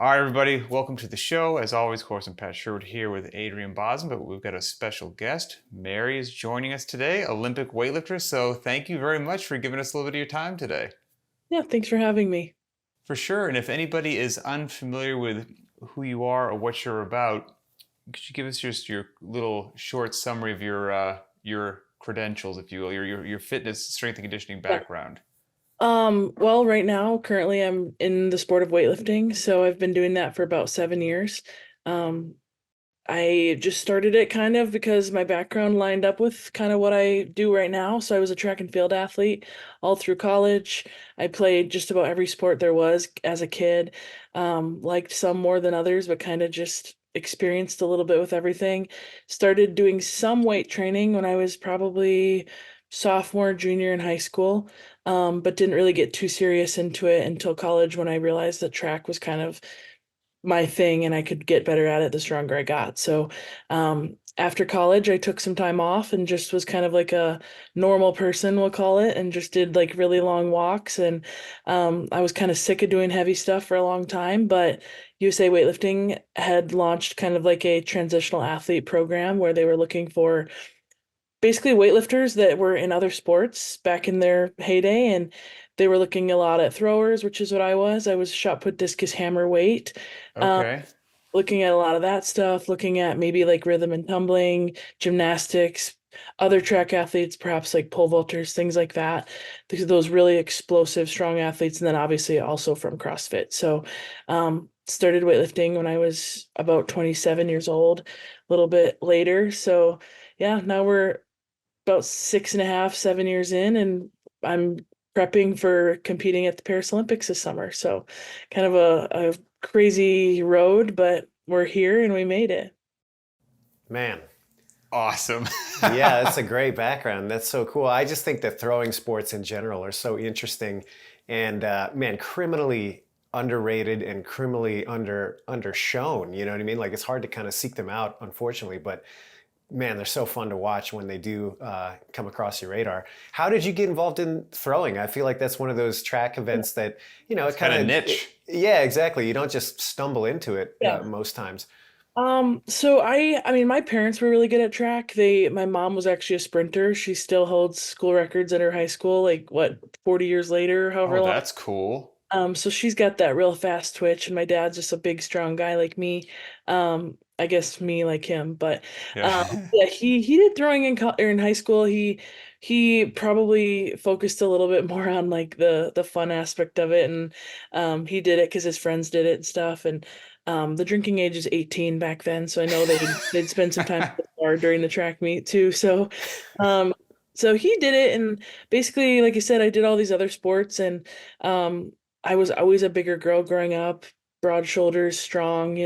All right, everybody, welcome to the show. As always, of course, I'm Pat Sherwood here with Adrian Bosman, but we've got a special guest. Mary is joining us today, Olympic weightlifter. So thank you very much for giving us a little bit of your time today. Yeah, thanks for having me. For sure. And if anybody is unfamiliar with who you are or what you're about, could you give us just your little short summary of your credentials, if you will, your fitness, strength and conditioning Yeah. background? Well, right now, currently I'm in the sport of weightlifting, so I've been doing that for about 7 years. Um, I just started it kind of because my background lined up with kind of what I do right now. So I was a track and field athlete all through college. I played just about every sport there was as a kid. Liked some more than others, but kind of just experienced a little bit with everything. Started doing some weight training when I was probably sophomore, junior in high school, but didn't really get too serious into it until college when I realized that track was kind of my thing and I could get better at it the stronger I got. So after college, I took some time off and just was kind of like a normal person, we'll call it, and just did like really long walks. And I was kind of sick of doing heavy stuff for a long time, but USA Weightlifting had launched kind of like a transitional athlete program where they were looking for basically weightlifters that were in other sports back in their heyday, and they were looking a lot at throwers, which is what I was. I was shot put discus hammer weight. Um, Okay. Looking at a lot of that stuff, looking at maybe like rhythm and tumbling, gymnastics, other track athletes, perhaps like pole vaulters, things like that. Those really explosive, strong athletes, and then obviously also from CrossFit. So, started weightlifting when I was about 27 years old, a little bit later. So, yeah, now we're about 6.5, 7 years in, and I'm prepping for competing at the Paris Olympics this summer. So kind of a crazy road, but we're here and we made it. Man, Awesome. yeah, that's a great background. That's so cool. I just think that throwing sports in general are so interesting and man, criminally underrated and criminally undershown. You know what I mean? Like it's hard to kind of seek them out, unfortunately, but man, they're so fun to watch when they do come across your radar. How did you get involved in throwing? I feel like that's one of those track events that, It's it kind kind of of, niche. yeah, exactly. You don't just stumble into it Yeah. most times. So I mean, my parents were really good at track. My mom was actually a sprinter. She still holds school records at her high school, like what, 40 years later, however Oh, long. that's cool. So she's got that real fast twitch, and my dad's just a big, strong guy like me. I guess me like him, but Yeah. yeah, he did throwing in high school. He probably focused a little bit more on like the fun aspect of it, and he did it because his friends did it and stuff. And the drinking age is 18 back then, so I know they'd spend some time at the bar during the track meet too. Um, so he did it, and basically, like I said, I did all these other sports, and I was always a bigger girl growing up, broad shoulders, strong,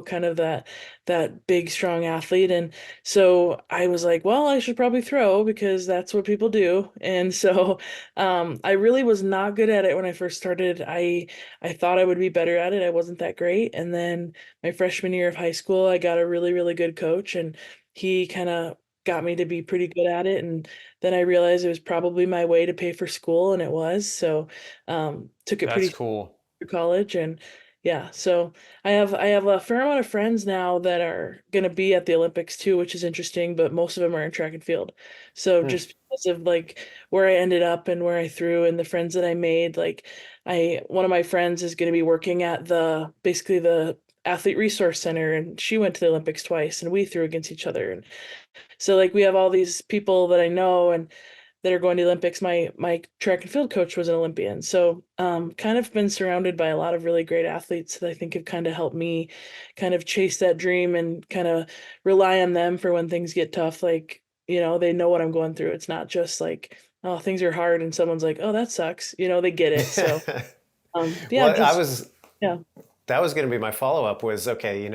kind of that big, strong athlete. And so I was like, well, I should probably throw because that's what people do. And so I really was not good at it when I first started. I thought I would be better at it. I wasn't that great. And then my freshman year of high school, I got a really, really good coach, and he kind of got me to be pretty good at it. And then I realized it was probably my way to pay for school, and it was. So took it That's pretty cool. through college. And yeah, so I have a fair amount of friends now that are going to be at the Olympics too, which is interesting, but most of them are in track and field. So Hmm. just because of like where I ended up and where I threw and the friends that I made, like I one of my friends is going to be working at the basically the athlete resource center, and she went to the Olympics twice, and we threw against each other. And so like we have all these people that I know and that are going to the Olympics. My track and field coach was an Olympian. So kind of been surrounded by a lot of really great athletes that I think have kind of helped me kind of chase that dream and kind of rely on them for when things get tough. Like, they know what I'm going through. It's not just like, oh, things are hard and someone's like, oh, that sucks. They get it. So yeah, Well, just yeah. that was going to be my follow-up was, okay,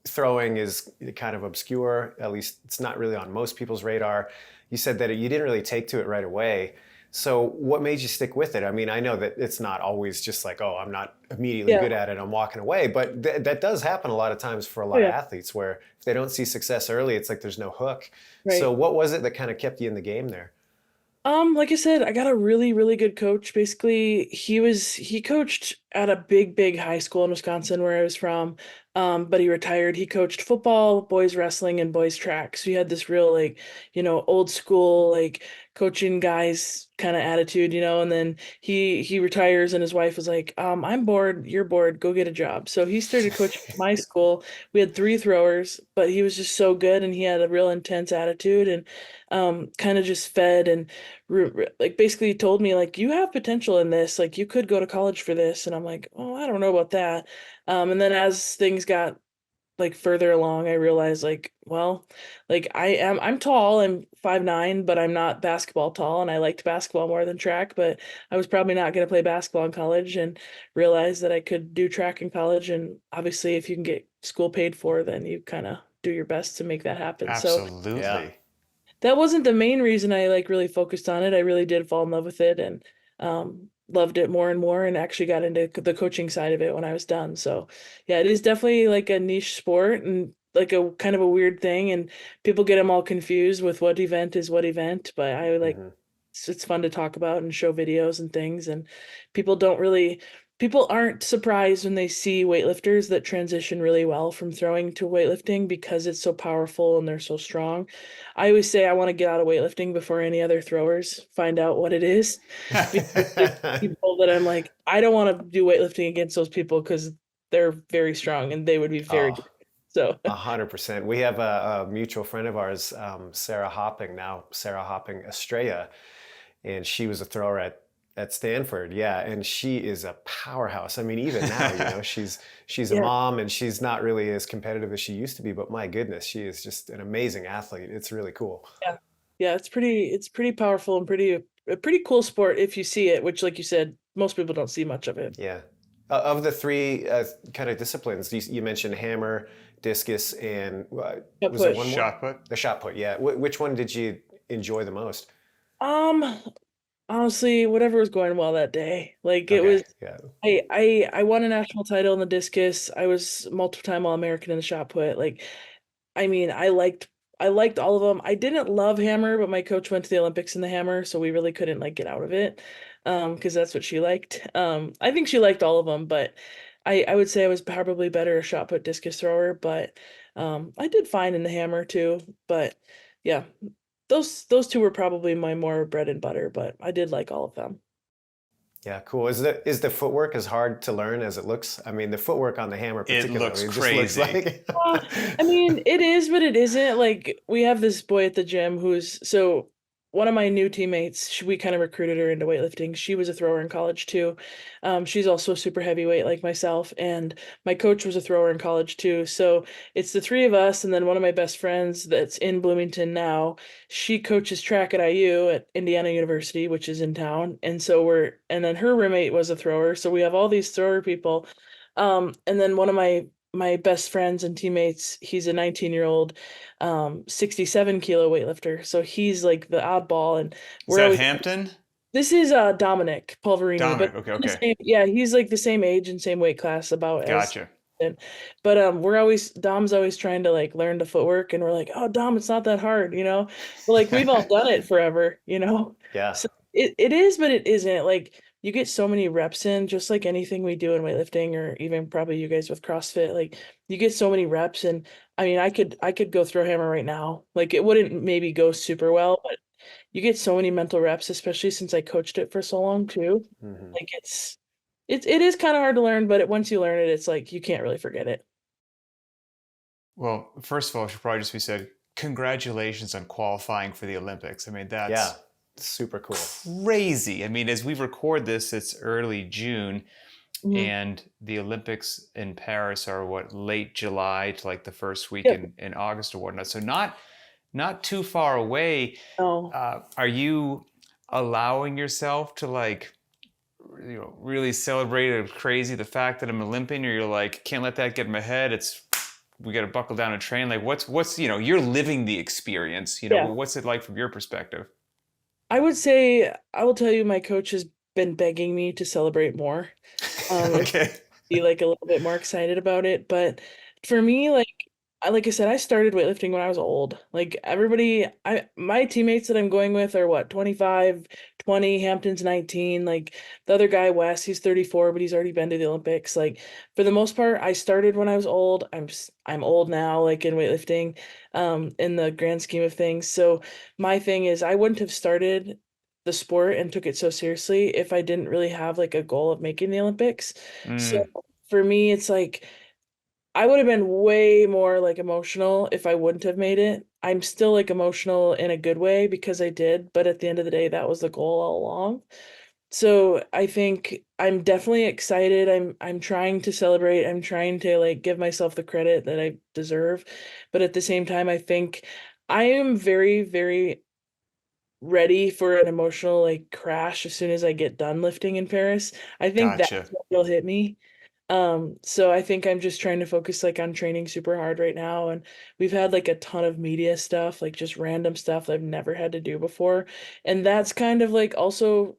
throwing is kind of obscure, at least it's not really on most people's radar. You said that you didn't really take to it right away. So what made you stick with it? I mean, I know that it's not always just like, oh, I'm not immediately Yeah. good at it, I'm walking away, but that does happen a lot of times for a Oh lot of yeah. athletes where if they don't see success early, it's like there's no hook. So Right. what was it that kind of kept you in the game there? Like I said, I got a really, really good coach. Basically, he coached at a big high school in Wisconsin where I was from. But he retired. He coached football, boys wrestling, and boys track. So he had this real like, old school like coaching guys kind of attitude, and then he retires and his wife was like, I'm bored, you're bored, go get a job. So he started coaching at my school. We had three throwers, but he was just so good and he had a real intense attitude and kind of just fed and like basically told me like you have potential in this, like you could go to college for this, and I'm like, oh, I don't know about that. And then as things got like further along, I realized like, well, like I'm tall, I'm 5'9", but I'm not basketball tall, and I liked basketball more than track, but I was probably not going to play basketball in college, and realized that I could do track in college, and obviously if you can get school paid for, then you kind of do your best to make that happen. So Yeah. Absolutely. that wasn't the main reason I like really focused on it. I really did fall in love with it and loved it more and more, and actually got into the coaching side of it when I was done. So yeah, it is definitely like a niche sport and like a kind of a weird thing, and people get them all confused with what event is what event, but I like Hmm. it's fun to talk about and show videos and things, and people don't really people aren't surprised when they see weightlifters that transition really well from throwing to weightlifting because it's so powerful and they're so strong. I always say I want to get out of weightlifting before any other throwers find out what it is, because there's people that I'm like, I don't want to do weightlifting against those people because they're very strong and they would be very Oh, good. So 100%. We have a mutual friend of ours, Sarah Hopping Estrella, and she was a thrower at Stanford. Yeah, and she is a powerhouse. I mean, even now, she's a yeah, mom and she's not really as competitive as she used to be, but my goodness, she is just an amazing athlete. It's really cool. yeah, yeah. It's pretty powerful and a pretty cool sport if you see it, which, like you said, most people don't see much of it. Yeah. Of the three kind of disciplines, you mentioned hammer, discus, and Shot was there put. one more? Shot put. The shot put. Yeah. Which one did you enjoy the most? Um, Honestly, whatever was going well that day. Like it Okay. was Yeah. I won a national title in the discus. I was multiple time All-American in the shot put. Like, I mean, I liked all of them. I didn't love hammer, but my coach went to the Olympics in the hammer, so we really couldn't like get out of it. Because that's what she liked. I think she liked all of them, but I would say I was probably better a shot put discus thrower, but I did fine in the hammer too. But yeah, those two were probably my more bread and butter, but I did like all of them. Yeah, cool. Is the footwork as hard to learn as it looks? I mean, the footwork on the hammer It looks particularly, it just looks crazy. like Uh, I mean, it is, but it isn't. Like, we have this boy at the gym who's so one of my new teammates, we kind of recruited her into weightlifting. She was a thrower in college too. She's also super heavyweight like myself, and my coach was a thrower in college too. So it's the three of us, and then one of my best friends that's in Bloomington now. She coaches track at IU at Indiana University, which is in town. And so and then her roommate was a thrower. So we have all these thrower people. And then one of my best friends and teammates, he's a 19-year-old 67 kilo weightlifter, so he's like the oddball, and Is we're that always Hampton? this is Dominic Pulverini, but Dominic. Okay, the okay. same, yeah, he's like the same age and same weight class about as Gotcha. and but we're always Dom's always trying to like learn the footwork, and we're like, oh Dom, it's not that hard. But like we've all done it forever. yeah. So it is, but it isn't. Like you get so many reps in, just like anything we do in weightlifting, or even probably you guys with CrossFit. Like you get so many reps, and I mean, I could go throw hammer right now. Like it wouldn't maybe go super well, but you get so many mental reps, especially since I coached it for so long too. Hmm. Like it is kind of hard to learn, but once you learn it, it's like you can't really forget it. Well, first of all, it should probably just be said, congratulations on qualifying for the Olympics. I mean, Yeah. that's Super cool. crazy. I mean, as we record this, it's early June, Mhm. and the Olympics in Paris are what, late July to like the first week Yep. in August or whatnot. So not too far away. Oh, Are you allowing yourself to like really celebrate it crazy the fact that I'm an Olympian, or you're like, can't let that get in my head? It's we got to buckle down and train. Like what's you're living the experience. yeah. What's it like from your perspective? I would say I will tell you my coach has been begging me to celebrate more. And Okay. be like a little bit more excited about it. But for me, like like I said, I started weightlifting when I was old. Like everybody, my teammates that I'm going with are what, 25, 20, Hampton's 19. Like the other guy, Wes, he's 34, but he's already been to the Olympics. Like for the most part, I started when I was old. I'm old now, like in weightlifting, in the grand scheme of things. So my thing is I wouldn't have started the sport and took it so seriously if I didn't really have like a goal of making the Olympics. So Mm, for me, it's like I would have been way more like emotional if I wouldn't have made it. I'm still like emotional in a good way because I did, but at the end of the day, that was the goal all along. So I think I'm definitely excited. I'm trying to celebrate. I'm trying to like give myself the credit that I deserve. But at the same time, I think I am very, very ready for an emotional like crash as soon as I get done lifting in Paris. I think that's gotcha. what will hit me. So I think I'm just trying to focus like on training super hard right now. And we've had like a ton of media stuff, like just random stuff that I've never had to do before. And that's kind of like also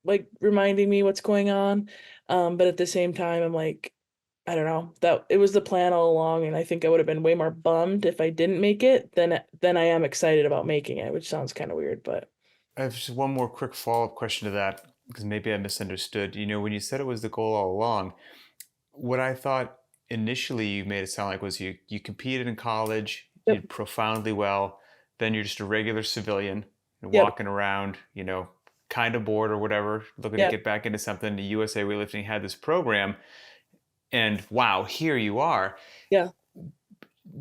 like reminding me what's going on. But at the same time, I'm like, I don't know, that it was the plan all along, and I think I would have been way more bummed if I didn't make it than I am excited about making it, which sounds kind of weird, but I have just one more quick follow-up question to that because maybe I misunderstood. When you said it was the goal all along, what I thought initially you made it sound like was you competed in college, you yep, did profoundly well, then you're just a regular civilian yep, walking around, kind of bored or whatever, looking to yep, get back into something. The USA Weightlifting had this program, and wow, here you are. yeah.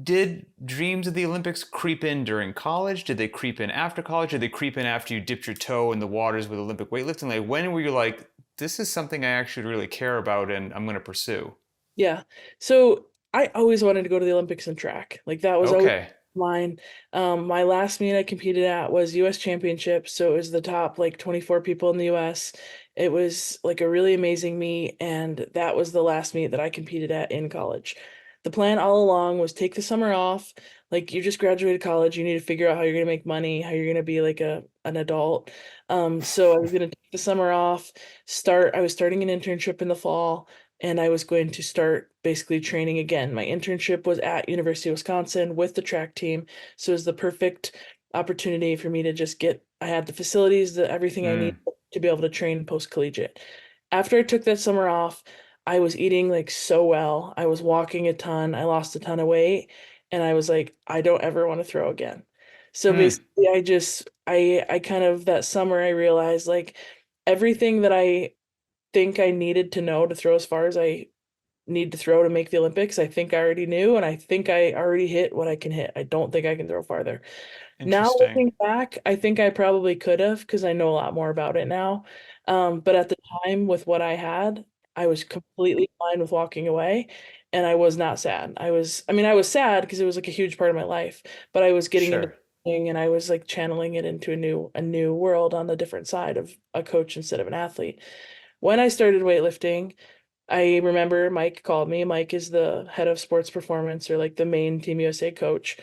Did dreams of the Olympics creep in during college? Did they creep in after college? Did they creep in after you dipped your toe in the waters with Olympic weightlifting? Like, when were you like, this is something I actually really care about and I'm going to pursue? Yeah. So I always wanted to go to the Olympics in track. Like that was always Okay. mine. My last meet I competed at was US Championship. So it was the top like 24 people in the US. It was like a really amazing meet. And that was the last meet that I competed at in college. The plan all along was take the summer off. Like you just graduated college, you need to figure out how you're gonna make money, how you're gonna be like an adult. So I was gonna take the summer off, I was starting an internship in the fall and I was going to start basically training again. My internship was at University of Wisconsin with the track team, so it was the perfect opportunity for me to just I had the facilities, everything I need Mm, to be able to train post collegiate. After I took that summer off, I was eating like so well. I was walking a ton. I lost a ton of weight, and I was like, I don't ever want to throw again. So mm, basically, I kind of that summer I realized like everything that I think I needed to know to throw as far as I need to throw to make the Olympics. I think I already knew, and I think I already hit what I can hit. I don't think I can throw farther. Now interesting. looking back, I think I probably could have because I know a lot more about it now. But at the time, with what I had, I was completely fine with walking away, and I was not sad. I mean, I was sad because it was like a huge part of my life, but I was getting into Sure. thing and I was like channeling it into a new world on the different side of a coach instead of an athlete. When I started weightlifting, I remember Mike called me. Mike is the head of sports performance or like the main Team USA coach.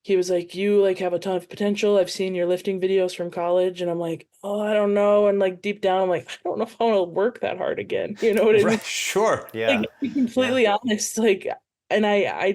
He was like, "You like have a ton of potential. I've seen your lifting videos from college." And I'm like, "Oh, I don't know." And like deep down, I'm like, "I don't know if I want to work that hard again." You know what I mean? Right. Sure. Like Yeah. to be Yeah. completely honest, like and I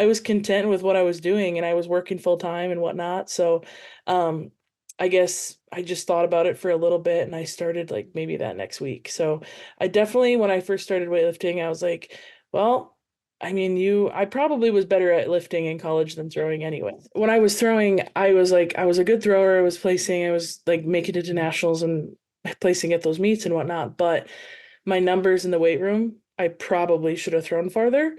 was content with what I was doing and I was working full time and whatnot. So um I guess I just thought about it for a little bit and I started like maybe that next week. So I definitely when I first started weightlifting, I was like, well, I mean, I probably was better at lifting in college than throwing anyway. When I was throwing, I was like, I was a good thrower. I was like making it to nationals and placing at those meets and whatnot. But my numbers in the weight room, I probably should have thrown farther,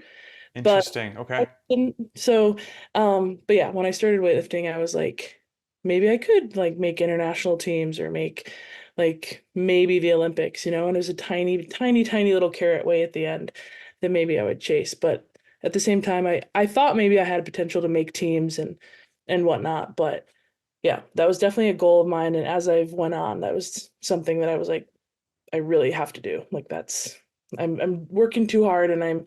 but Interesting. I Okay. didn't. So, but yeah, when I started weightlifting, I was like, maybe I could like make international teams or make like maybe the Olympics, you know, and there's a tiny, tiny, tiny little carrot way at the end that maybe I would chase. But at the same time, I thought maybe I had potential to make teams and whatnot. But yeah, that was definitely a goal of mine. And as I've went on, that was something that I was like, I really have to do. Like I'm working too hard and I'm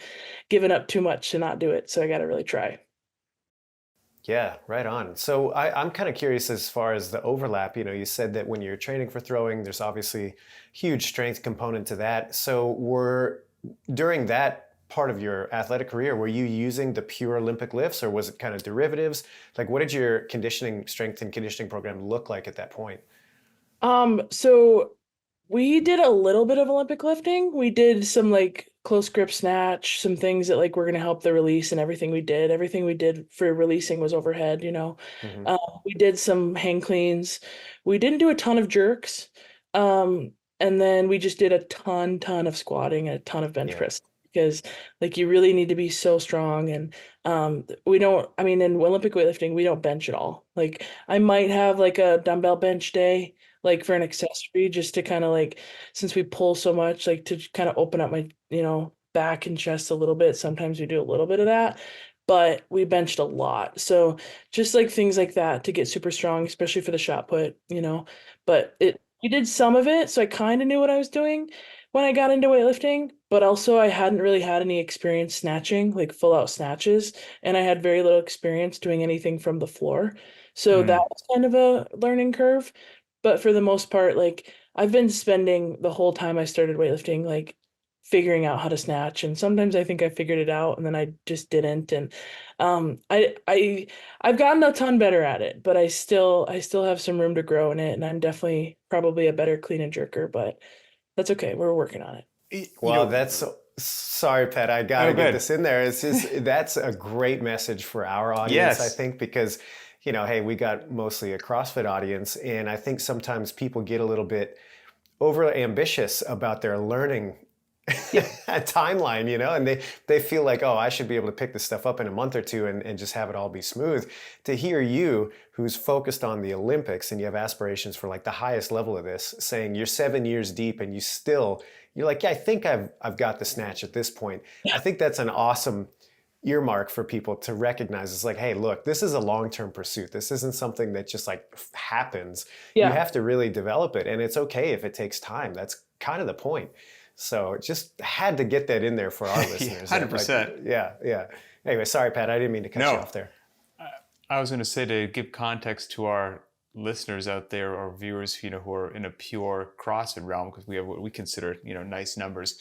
giving up too much to not do it. So I got to really try. Yeah, right on. So I'm kind of curious as far as the overlap. You said that when you're training for throwing, there's obviously huge strength component to that. So during that part of your athletic career, were you using the pure Olympic lifts, or was it kind of derivatives? Like, what did your strength and conditioning program look like at that point? So we did a little bit of Olympic lifting. We did some like close grip snatch, some things that like were going to help the release, and everything we did. Everything we did for releasing was overhead, you know. Hmm. We did some hang cleans. We didn't do a ton of jerks. And then we just did a ton of squatting and a ton of bench Yeah. press because like you really need to be so strong. And we don't, I mean, in Olympic weightlifting, we don't bench at all. Like I might have like a dumbbell bench day like for an accessory just to kind of like since we pull so much like to kind of open up my back and chest a little bit. Sometimes we do a little bit of that, but we benched a lot. So just like things like that to get super strong, especially for the shot put, but it you did some of it, so I kind of knew what I was doing when I got into weightlifting, but also I hadn't really had any experience snatching, like full out snatches, and I had very little experience doing anything from the floor. So that Mm. was kind of a learning curve. But for the most part, like I've been spending the whole time I started weightlifting, like figuring out how to snatch. And sometimes I think I figured it out and then I just didn't. And I've gotten a ton better at it, but I still have some room to grow in it. And I'm definitely probably a better clean and jerker, but that's okay. We're working on it. You Well, know, that's sorry, Pat. I got oh, to get good. this in there. It's just that's a great message for our audience, I Yes. think, because hey, we got mostly a CrossFit audience, and I think sometimes people get a little bit over ambitious about their learning Yeah. timeline, and they feel like, oh, I should be able to pick this stuff up in a month or two and just have it all be smooth. To hear you, who's focused on the Olympics and you have aspirations for like the highest level of this, saying you're 7 years deep and you're like, yeah, I think I've got the snatch at this point. I think that's an awesome earmark for people to recognize. It's like, hey, look, this is a long-term pursuit. This isn't something that just like happens. You Yeah. have to really develop it, and it's okay if it takes time. That's kind of the point. So just had to get that in there for our Yeah, listeners. 100%. Yeah. Anyway, sorry, Pat, I didn't mean to cut you No, off there. I was going to say, to give context to our listeners out there or viewers, who are in a pure CrossFit realm, because we have what we consider, nice numbers.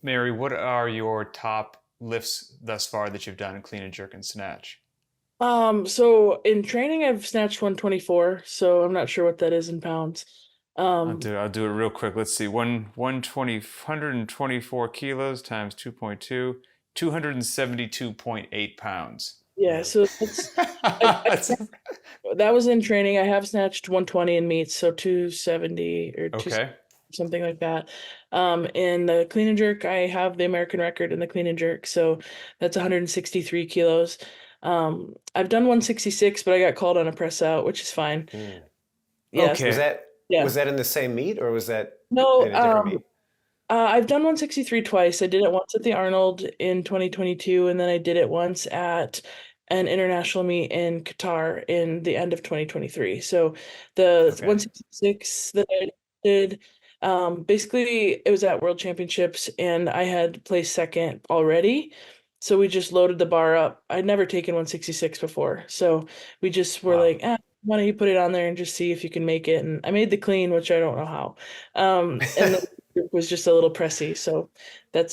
Mary, what are your top lifts thus far that you've done in clean and jerk and snatch? So in training I've snatched 124, so I'm not sure what that is in pounds. I'll do it real quick. Let's see. 124 kilos times 2.2, 272.8 pounds. Yeah, Man. so I That's that was in training. I have snatched 120 in meets, so 270 or two okay. something like that. In the clean and jerk, I have the American record in the clean and jerk, so that's 163 kilos. I've done 166, but I got called on a press out, which is fine. Mm. Yes, Was Okay. that yeah. was that in the same meet, or was that No, in a different meet? I've done 163 twice. I did it once at the Arnold in 2022, and then I did it once at an international meet in Qatar in the end of 2023. So the Okay. 166 that I did, basically it was at World Championships, and I had placed second already. So we just loaded the bar up. I'd never taken 166 before, so we just were Wow. like, why don't you put it on there and just see if you can make it? And I made the clean, which I don't know how. And then it was just a little pressy, so that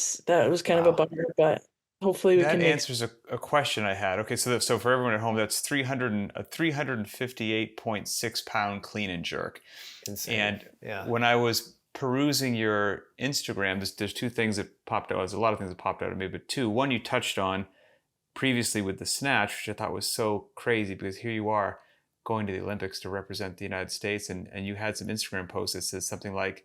was kind of a Wow. bummer, but hopefully we That can make it. answers a question I had. Okay, so for everyone at home, that's 358.6 pound clean and jerk. Insane. And Yeah. when I was perusing your Instagram, there's two things that popped out. There's a lot of things that popped out at me, but two. One you touched on previously with the snatch, which I thought was so crazy, because here you are going to the Olympics to represent the United States, and you had some Instagram posts that says something like,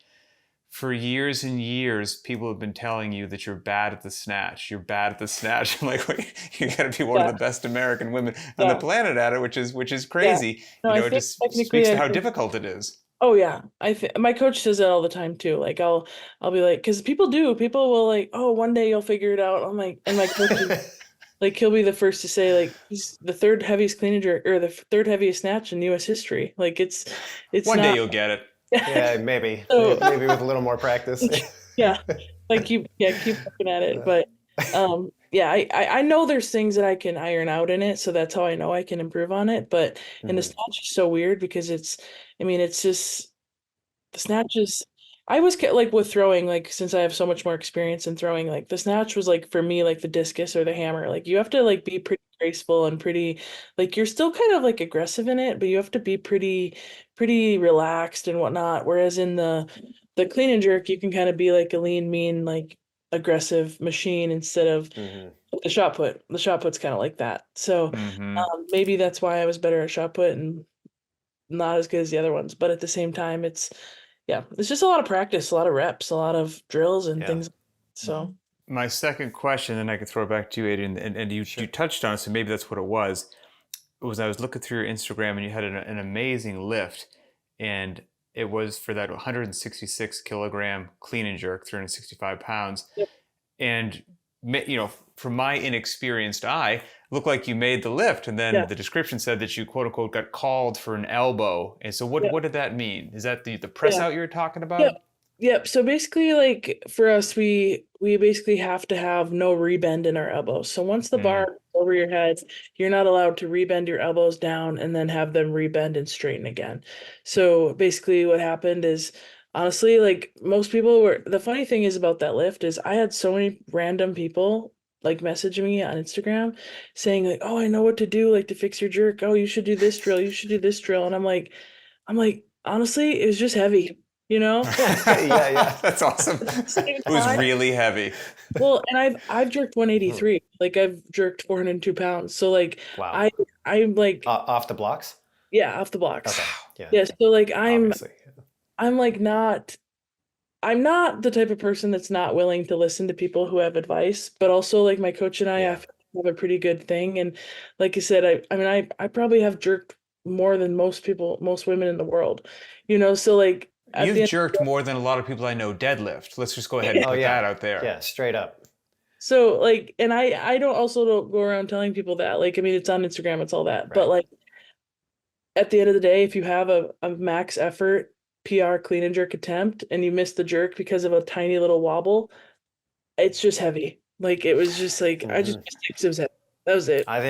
for years and years, people have been telling you that you're bad at the snatch. You're bad at the snatch. I'm like, wait, you got to be one of Yeah, the best American women on the yeah, planet at it, which is yeah. crazy. No, I It think just technically speaks to I how can. difficult it is. Oh yeah, I think my coach says that all the time too. Like I'll be like, because people will like, oh, one day you'll figure it out. I'm like, and my coach is like, he'll be the first to say like he's the third heaviest clean and jerk or the third heaviest snatch in U.S. history. Like it's One day not. you'll get it. Yeah, maybe So maybe with a little more practice. yeah, like keep looking at it. But yeah, I know there's things that I can iron out in it, so that's how I know I can improve on it. But in the Mhm. snatch is so weird because it's just the snatch is I was like with throwing, like since I have so much more experience in throwing, like the snatch was like for me like the discus or the hammer. Like you have to like be pretty graceful and pretty like you're still kind of like aggressive in it, but you have to be pretty relaxed and whatnot. Whereas in the clean and jerk, you can kind of be like a lean, mean, like aggressive machine instead of Hmm. the shot put. The shot put's kind of like that. So Mm-hmm. maybe that's why I was better at shot put and not as good as the other ones. But at the same time, yeah, it's just a lot of practice, a lot of reps, a lot of drills and Yeah, things. So My second question, and I could throw it back to you, Adrian, and you sure. touched on it, so maybe that's what it was. Was I was looking through your Instagram and you had an amazing lift, and it was for that 166 kilogram clean and jerk, 365 pounds. yep, And from my inexperienced eye, it looked like you made the lift, and then yeah, the description said that you quote unquote got called for an elbow. And so yeah, what did that mean? Is that the press yeah. out you were talking Yep. about? Yep. So basically, like for us, we basically have to have no rebend in our elbows. So once the bar Mm. is over your head, you're not allowed to rebend your elbows down and then have them rebend and straighten again. So basically, what happened is honestly, like most people were. The funny thing is about that lift is I had so many random people like message me on Instagram saying like, "Oh, I know what to do, like to fix your jerk. Oh, you should do this drill. You should do this drill." And I'm like, honestly, it was just heavy, you know? Yeah, yeah. That's awesome. At the same It was time, really heavy. well, and I've jerked Hmm. 183. Like I've jerked 402 pounds. So like Wow. I I'm like Off the blocks? yeah, off the blocks. Okay. Yeah, Yeah, so like obviously. I'm like not I'm not the type of person that's not willing to listen to people who have advice, but also like my coach and I Yeah. have a pretty good thing. And like I said, I mean I probably have jerked more than most people, most women in the world. So like at the You've end jerked more than a lot of people I know deadlift. Let's just go ahead and Oh put yeah. that out there. Yeah, straight up. so like and I don't go around telling people that. Like I mean it's on Instagram, it's all that. But Right. like at the end of the day, if you have a max effort PR clean and jerk attempt and you miss the jerk because of a tiny little wobble, it's just heavy. Like it was just like I just Hmm. missed it 'cause it was heavy. That was it. I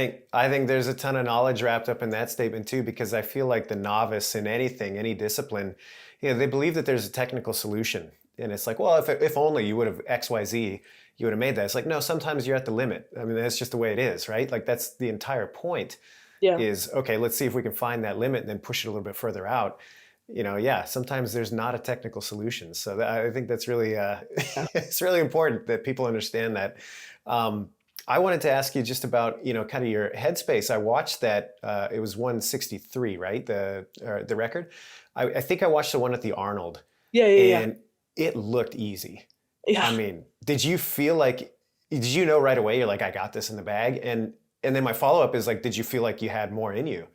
think there's a ton of knowledge wrapped up in that statement too, because I feel like the novice in anything, any discipline, they believe that there's a technical solution. And it's like, well, if only you would have XYZ, you would have made that. It's like, no, sometimes you're at the limit. I mean, that's just the way it is, right? Like that's the entire point Yeah. is, okay, let's see if we can find that limit and then push it a little bit further out. Yeah, sometimes there's not a technical solution. So I think that's really, Yeah. it's really important that people understand that. Um, I wanted to ask you just about, kind of your headspace. I watched that, it was 163, right? The record. I think I watched the one at the Arnold Yeah, yeah, yeah. and it looked easy. I Yeah. mean, did you know right away, you're like, I got this in the bag? And then my follow-up is like, did you feel like you had more in you?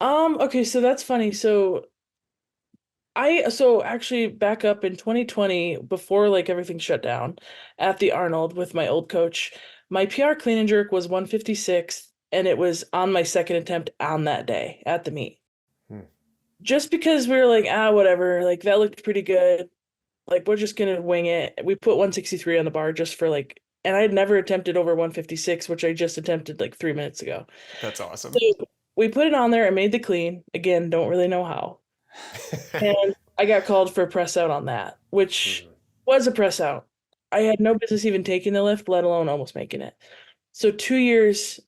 Okay, so that's funny. So actually back up in 2020, before like everything shut down at the Arnold with my old coach, my PR clean and jerk was 156 and it was on my second attempt on that day at the meet. Hmm. Just because we were like, whatever, like that looked pretty good. Like we're just gonna wing it. We put 163 on the bar just for like, and I had never attempted over 156, which I just attempted like 3 minutes ago. That's awesome. So we put it on there and made the clean. Again, don't really know how. And I got called for a press out on that, which Mhm. was a press out. I had no business even taking the lift, let alone almost making it. So 2 years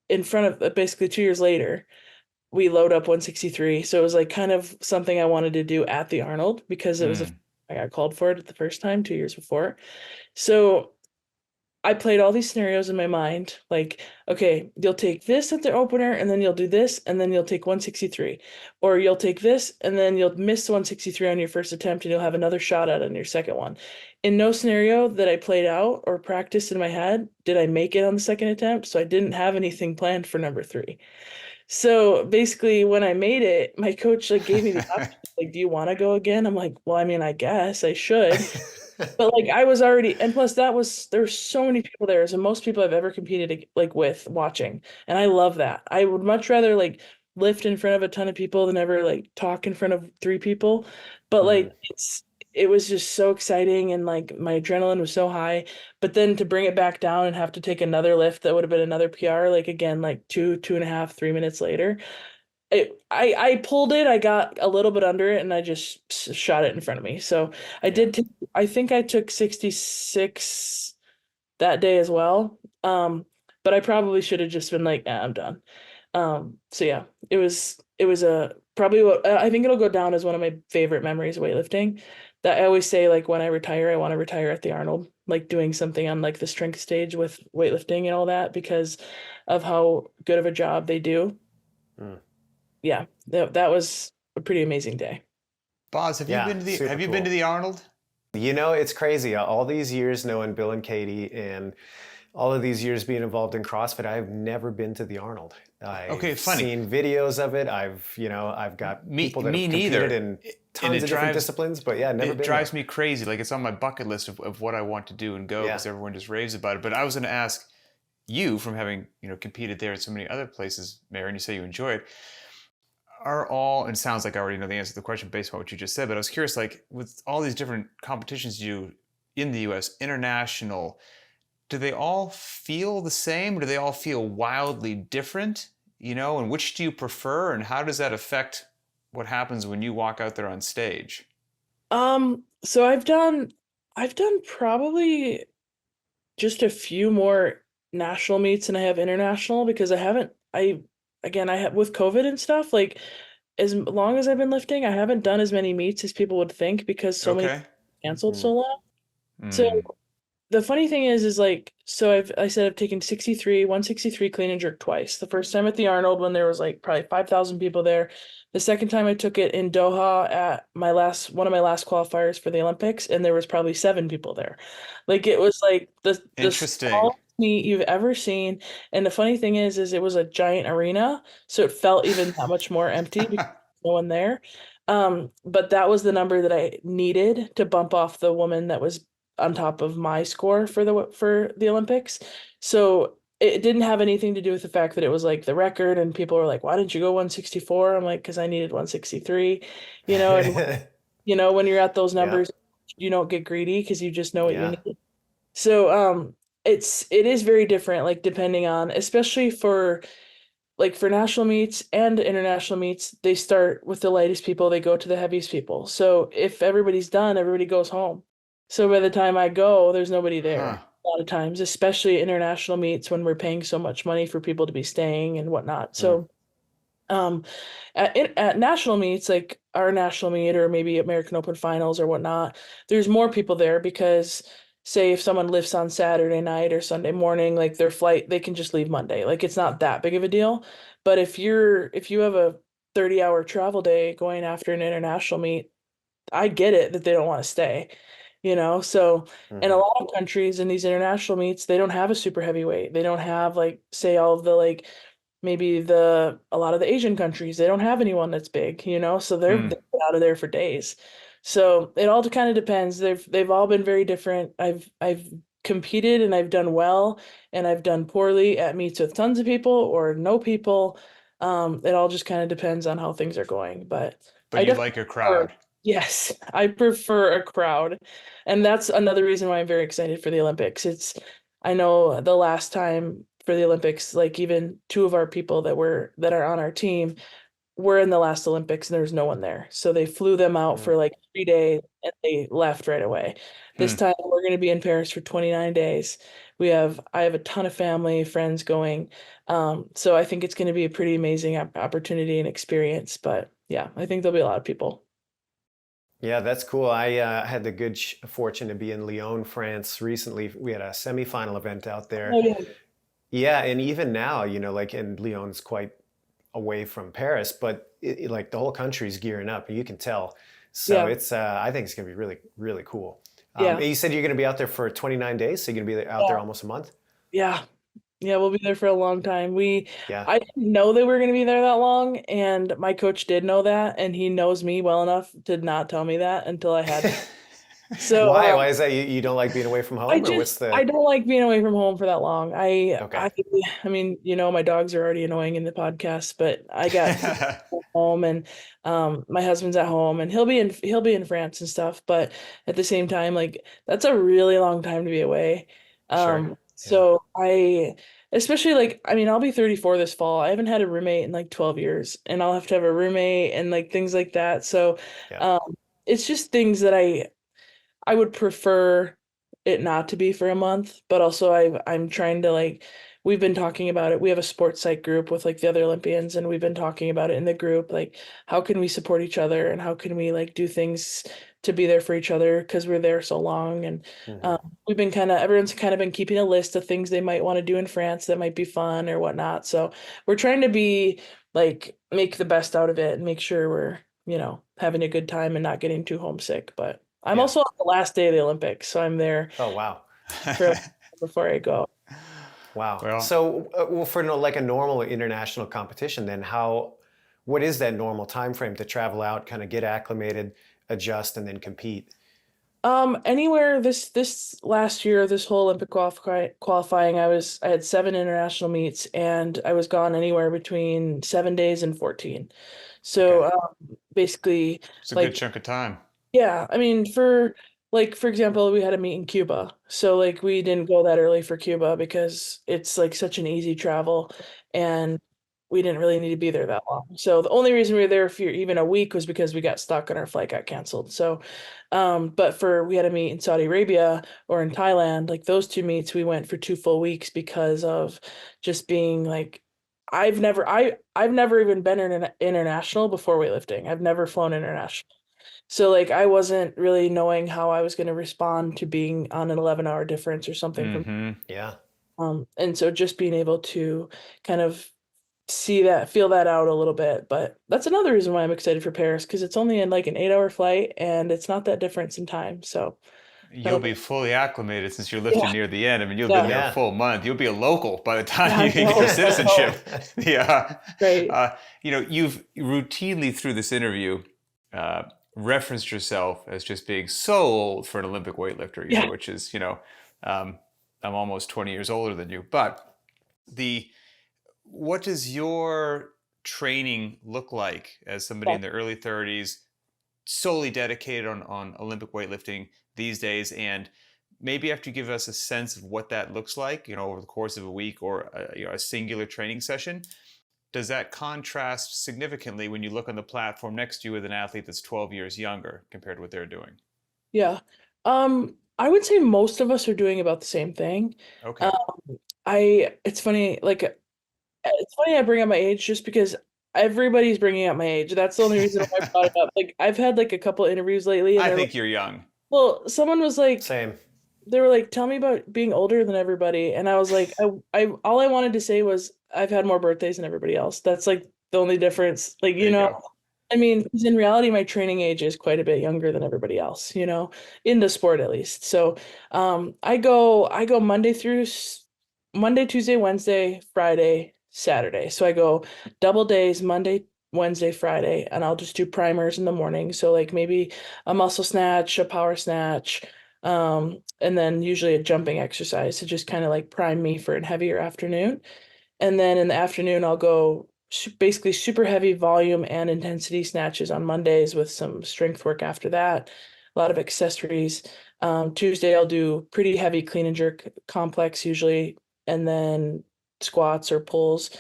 in front of basically 2 years later, we load up 163. So it was like kind of something I wanted to do at the Arnold because Mm. I got called for it the first time 2 years before. So I played all these scenarios in my mind, like, okay, you'll take this at the opener, and then you'll do this, and then you'll take 163. Or you'll take this, and then you'll miss 163 on your first attempt, and you'll have another shot at it on your second one. In no scenario that I played out or practiced in my head did I make it on the second attempt, so I didn't have anything planned for number three. So basically, when I made it, my coach like gave me the option, like, do you want to go again? I'm like, well, I mean, I guess I should. But like I was already, and plus there's so many people there, as the most people I've ever competed like with watching, and I love that. I would much rather like lift in front of a ton of people than ever like talk in front of three people. But Mhm. like it was just so exciting, and like my adrenaline was so high. But then to bring it back down and have to take another lift that would have been another PR, like again, like 2.5, 3 minutes later, I pulled it, I got a little bit under it, and I just shot it in front of me. So I Yeah. did I think I took 66 that day as well. But I probably should have just been like, I'm done. So yeah, it was a probably what I think it'll go down as one of my favorite memories of weightlifting. That I always say, like, when I retire, I want to retire at the Arnold, like doing something on like the strength stage with weightlifting and all that because of how good of a job they do. Mm. Yeah, that was a pretty amazing day. Boz, Yeah, super have you been to cool. the Arnold? You know, it's crazy. All these years knowing Bill and Katie and all of these years being involved in CrossFit, I've never been to the Arnold. Okay, I've funny. seen videos of it. I've got people that Me have competed neither. in And tons of different disciplines, but yeah, never it been drives there. me crazy. Like it's on my bucket list of what I want to do and go Yeah. because everyone just raves about it. But I was going to ask you, from having competed there at so many other places, Mary, and you say you enjoy it. Are all, and it sounds like I already know the answer to the question based on what you just said, but I was curious, like with all these different competitions you do in the U.S., international, do they all feel the same? Or do they all feel wildly different? And which do you prefer, and how does that affect what happens when you walk out there on stage? So I've done probably just a few more national meets than I have international because I haven't I again I have with COVID and stuff, like as long as I've been lifting, I haven't done as many meets as people would think because so many Okay. canceled so Mm. long. So Mm. the funny thing is like, so I said I've taken 163 clean and jerk twice. The first time at the Arnold when there was like probably 5,000 people there. The second time I took it in Doha at one of my last qualifiers for the Olympics, and there was probably 7 people there. Like it was like the Interesting. smallest meet you've ever seen. And the funny thing is it was a giant arena, so it felt even that much more empty because no one there. But that was the number that I needed to bump off the woman that was on top of my score for the Olympics. So it didn't have anything to do with the fact that it was like the record and people were like, why didn't you go 164? I'm like, because I needed 163, and when you're at those Yeah. numbers, you don't get greedy because you just know what you Yeah. need. So it is very different, like depending on, especially for like for national meets and international meets, they start with the lightest people, they go to the heaviest people. So if everybody's done, everybody goes home. So by the time I go, there's nobody Huh. there a lot of times, especially international meets when we're paying so much money for people to be staying and whatnot. Mm. So um at national meets, like our national meet or maybe American Open finals or whatnot, there's more people there because say if someone lifts on Saturday night or Sunday morning, like their flight, they can just leave Monday. Like it's not that big of a deal. But if you have a 30-hour travel day going after an international meet, I get it that they don't want to stay, So in a Hmm. lot of countries in these international meets, they don't have a super heavyweight. They don't have like say all of the like maybe a lot of the Asian countries, they don't have anyone that's big, So Hmm. they're out of there for days. So it all kind of depends. They've all been very different. I've competed and I've done well and I've done poorly at meets with tons of people or no people. It all just kind of depends on how things are going. But But I you definitely like a prefer, crowd. yes, I prefer a crowd. And that's another reason why I'm very excited for the Olympics. I know the last time for the Olympics, like even two of our people that are on our team were in the last Olympics and there was no one there. So they flew them out Mm. for like 3 days and they left right away. This Hmm. time we're going to be in Paris for 29 days. I have a ton of family, friends going. So I think it's going to be a pretty amazing opportunity and experience. But yeah, I think there'll be a lot of people. Yeah, that's cool. I had the good fortune to be in Lyon, France recently. We had a semifinal event out there. Oh yeah. Yeah, and even now, like, and Lyon's quite away from Paris, but like the whole country's gearing up, and you can tell. So Yeah. it's, I think it's gonna be really, really cool. Yeah. And you said you're gonna be out there for 29 days, so you're gonna be out there Yeah. almost a month. Yeah. Yeah, we'll be there for a long time. Yeah. I didn't know they were going to be there that long, and my coach did know that, and he knows me well enough to not tell me that until I had to. So, Why? Why is that? You don't like being away from home, or what's I the? don't like being away from home for that long. Okay. I mean, my dogs are already annoying in the podcast, but I got kids at home and my husband's at home and he'll be in France and stuff, but at the same time, like that's a really long time to be away. Sure. Yeah. So especially like, I mean, I'll be 34 this fall. I haven't had a roommate in like 12 years, and I'll have to have a roommate and like things like that. So, Yeah. it's just things that I would prefer it not to be for a month, but also I'm trying to like we've been talking about it. We have a sports psych group with like the other Olympians, and we've been talking about it in the group, like how can we support each other and how can we like do things to be there for each other because we're there so long. And Hmm. we've been kind of everyone's kind of been keeping a list of things they might want to do in France that might be fun or whatnot. So we're trying to be like make the best out of it and make sure we're, having a good time and not getting too homesick. But I'm Yeah. also on the last day of the Olympics, so I'm there Oh, wow. for before I go. Wow. Well, So, well, for like a normal international competition, then what is that normal time frame to travel out, kind of get acclimated, adjust, and then compete? Anywhere this last year, this whole Olympic qualifying, I had 7 international meets, and I was gone anywhere between 7 days and 14. So Okay. basically, it's a good like chunk of time. yeah, I mean, for example, we had a meet in Cuba. So like we didn't go that early for Cuba because it's like such an easy travel and we didn't really need to be there that long. So the only reason we were there for even a week was because we got stuck and our flight got canceled. So but we had a meet in Saudi Arabia or in Thailand, like those two meets we went for 2 full weeks because of just being like I've never even been international before weightlifting. I've never flown international. So like I wasn't really knowing how I was going to respond to being on an 11-hour difference or something from Hmm. Yeah. and so just being able to kind of feel that out a little bit. But that's another reason why I'm excited for Paris because it's only in like an 8-hour flight and it's not that difference in time. So You'll that'll be be fully acclimated since you're yeah, lifting near the end. I mean, you've been yeah, there a Yeah. full month. You'll be a local by the yeah, time I you get your know, I citizenship. know. Yeah. Right. Uh, you've routinely through this interview uh, referenced yourself as just being so old for an Olympic weightlifter, Yeah. which is, um, I'm almost 20 years older than you. But the what does your training look like as somebody Yeah. in the early 30s solely dedicated on Olympic weightlifting these days? And maybe after you give us a sense of what that looks like, over the course of a week or a singular training session, does that contrast significantly when you look on the platform next to you with an athlete that's 12 years younger compared to what they're doing? Yeah. I would say most of us are doing about the same thing. Okay. Um, it's funny, like it's funny I bring up my age just because everybody's bringing up my age. That's the only reason why I brought it up. Like I've had like a couple interviews lately and I they're like, think you're young. well, someone was like, Same. they were like, tell me about being older than everybody. And I was like, all I wanted to say was I've had more birthdays than everybody else. That's like the only difference. Like, There you go. I mean, 'cause in reality, my training age is quite a bit younger than everybody else, in the sport at least. So, I go Monday, Tuesday, Wednesday, Friday, Saturday. So I go double days, Monday, Wednesday, Friday, and I'll just do primers in the morning. So like maybe a muscle snatch, a power snatch, and then usually a jumping exercise to just kind of like prime me for a heavier afternoon. And then in the afternoon, I'll go basically super heavy volume and intensity snatches on Mondays with some strength work after that, a lot of accessories. Tuesday, I'll do pretty heavy clean and jerk complex usually, and then squats or pulls.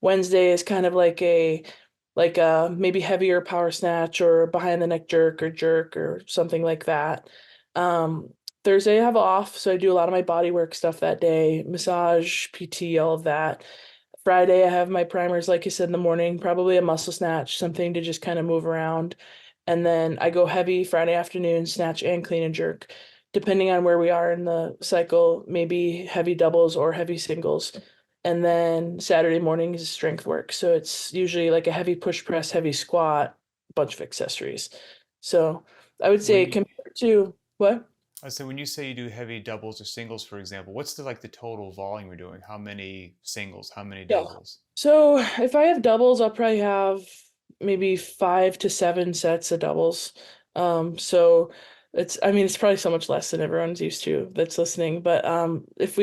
Wednesday is kind of like a maybe heavier power snatch or behind the neck jerk or something like that. Um, Thursday I have off, so I do a lot of my body work stuff that day, massage, PT, all of that. Friday, I have my primers, like I said, in the morning, probably a muscle snatch, something to just kind of move around. And then I go heavy Friday afternoon, snatch and clean and jerk, depending on where we are in the cycle, maybe heavy doubles or heavy singles. And then Saturday morning is strength work. So it's usually like a heavy push press, heavy squat, bunch of accessories. So I would say When you, compared to what? so when you say you do heavy doubles or singles, for example, what's the total volume you're doing? How many singles? How many Yeah. doubles? So if I have doubles, I'll probably have maybe 5 to 7 sets of doubles. So I mean, it's probably so much less than everyone's used to that's listening. But if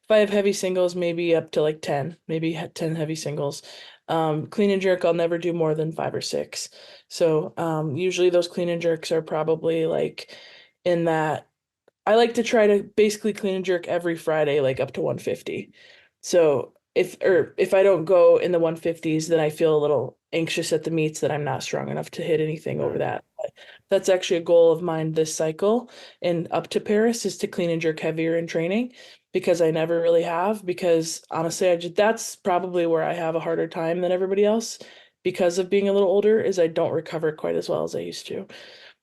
I have heavy singles, maybe up to like 10, maybe 10 heavy singles. Clean and jerk, I'll never do more than 5 or 6. So usually those clean and jerks are probably like in that. I like to try to basically clean and jerk every Friday, like up to 150. So if I don't go in the 150s, then I feel a little anxious at the meets that I'm not strong enough to hit anything over Mm. that. But that's actually a goal of mine this cycle and up to Paris is to clean and jerk heavier in training because I never really have. Because honestly, that's probably where I have a harder time than everybody else because of being a little older, is I don't recover quite as well as I used to.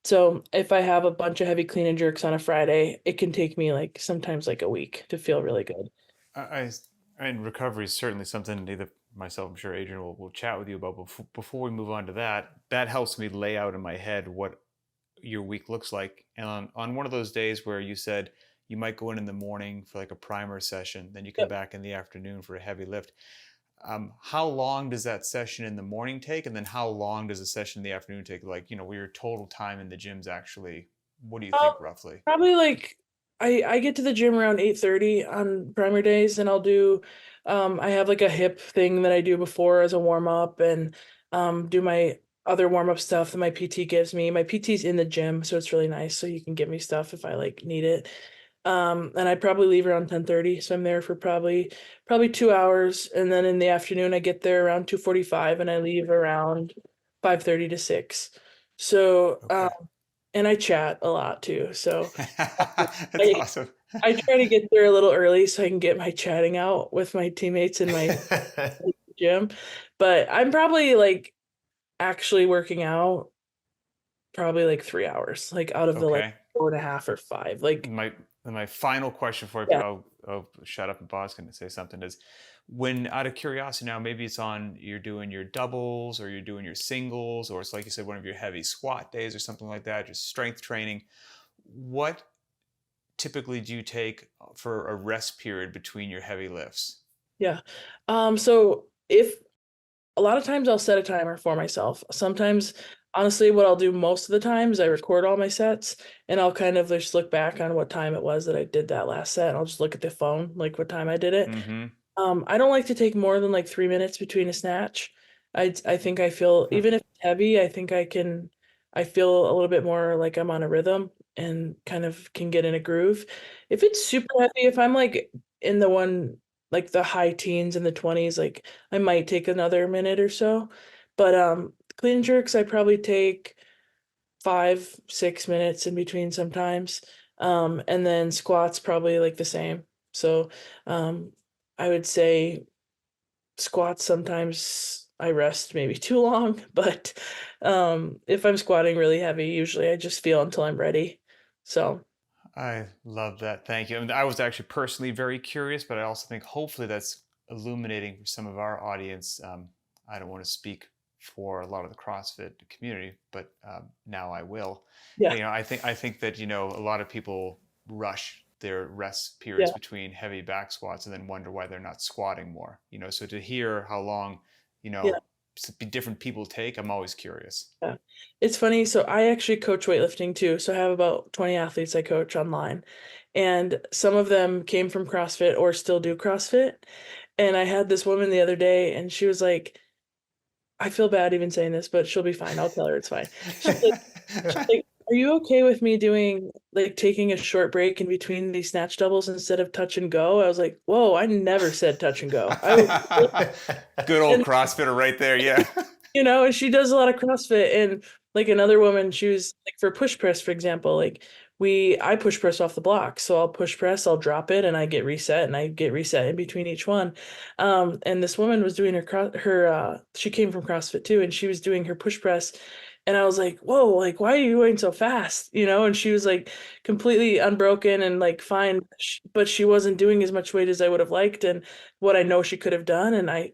So if I have a bunch of heavy clean and jerks on a Friday, it can take me like sometimes like a week to feel really good. I, and recovery is certainly something either myself, I'm sure Adrian will chat with you about. Before we move on to that, that helps me lay out in my head what your week looks like. And on one of those days where you said you might go in the morning for like a primer session, then you come Yep. back in the afternoon for a heavy lift. How long does that session in the morning take? And then how long does a session in the afternoon take? Like, where your total time in the gym's actually, what do you Um, think roughly? Probably like I get to the gym around 8:30 on primer days and I'll do I have like a hip thing that I do before as a warm up and do my other warm up stuff that my PT gives me. My PT's in the gym, so it's really nice. So you can give me stuff if I like need it. And I probably leave around 10:30. So I'm there for probably 2 hours. And then in the afternoon I get there around 2:45 and I leave around 5:30 to 6. So Okay. and I chat a lot too. So That's I awesome. I try to get there a little early so I can get my chatting out with my teammates in my gym. But I'm probably like actually working out probably like 3 hours, like out of the like Okay. 4.5 or 5. Like, My final question for yeah, you, I'll shut up and Bob's going to say something is when out of curiosity now, maybe it's on you're doing your doubles or you're doing your singles, or it's like you said, one of your heavy squat days or something like that, just strength training. What typically do you take for a rest period between your heavy lifts? yeah. So if a lot of times I'll set a timer for myself. Sometimes, honestly, what I'll do most of the time is I record all my sets and I'll kind of just look back on what time it was that I did that last set. And I'll just look at the phone, like what time I did it. Mm-hmm. I don't like to take more than like 3 minutes between a snatch. I think I feel Hmm. even if it's heavy, I feel a little bit more like I'm on a rhythm and kind of can get in a groove. If it's super heavy, if I'm like in the one like the high teens and the 20s, like I might take another minute or so. But clean and jerks, I probably take 5, 6 minutes in between sometimes. And then squats probably like the same. So um, I would say squats sometimes I rest maybe too long, but if I'm squatting really heavy, usually I just feel until I'm ready. So I love that. Thank you. I mean, I was actually personally very curious, but I also think hopefully that's illuminating for some of our audience. I don't want to speak for a lot of the CrossFit community, but now I will. yeah, I think that a lot of people rush their rest periods yeah, between heavy back squats and then wonder why they're not squatting more. So to hear how long, you yeah. know, different people take, I'm always curious. Yeah. It's funny. So I actually coach weightlifting too. So I have about 20 athletes I coach online. And some of them came from CrossFit or still do CrossFit. And I had this woman the other day and she was like, I feel bad even saying this, but she'll be fine. I'll tell her it's fine. She's like, are you okay with me doing like taking a short break in between these snatch doubles instead of touch and go? I was like, whoa, I never said touch and go. I was Good old and CrossFitter right there. Yeah. and she does a lot of CrossFit and like another woman, she was like for push press, for example, like I push press off the block. So I'll push press, I'll drop it and I get reset and I get reset in between each one. And this woman was doing she came from CrossFit too, and she was doing her push press. And I was like, whoa, like, why are you going so fast? And she was like completely unbroken and like fine, but she wasn't doing as much weight as I would have liked. And what I know she could have done. And I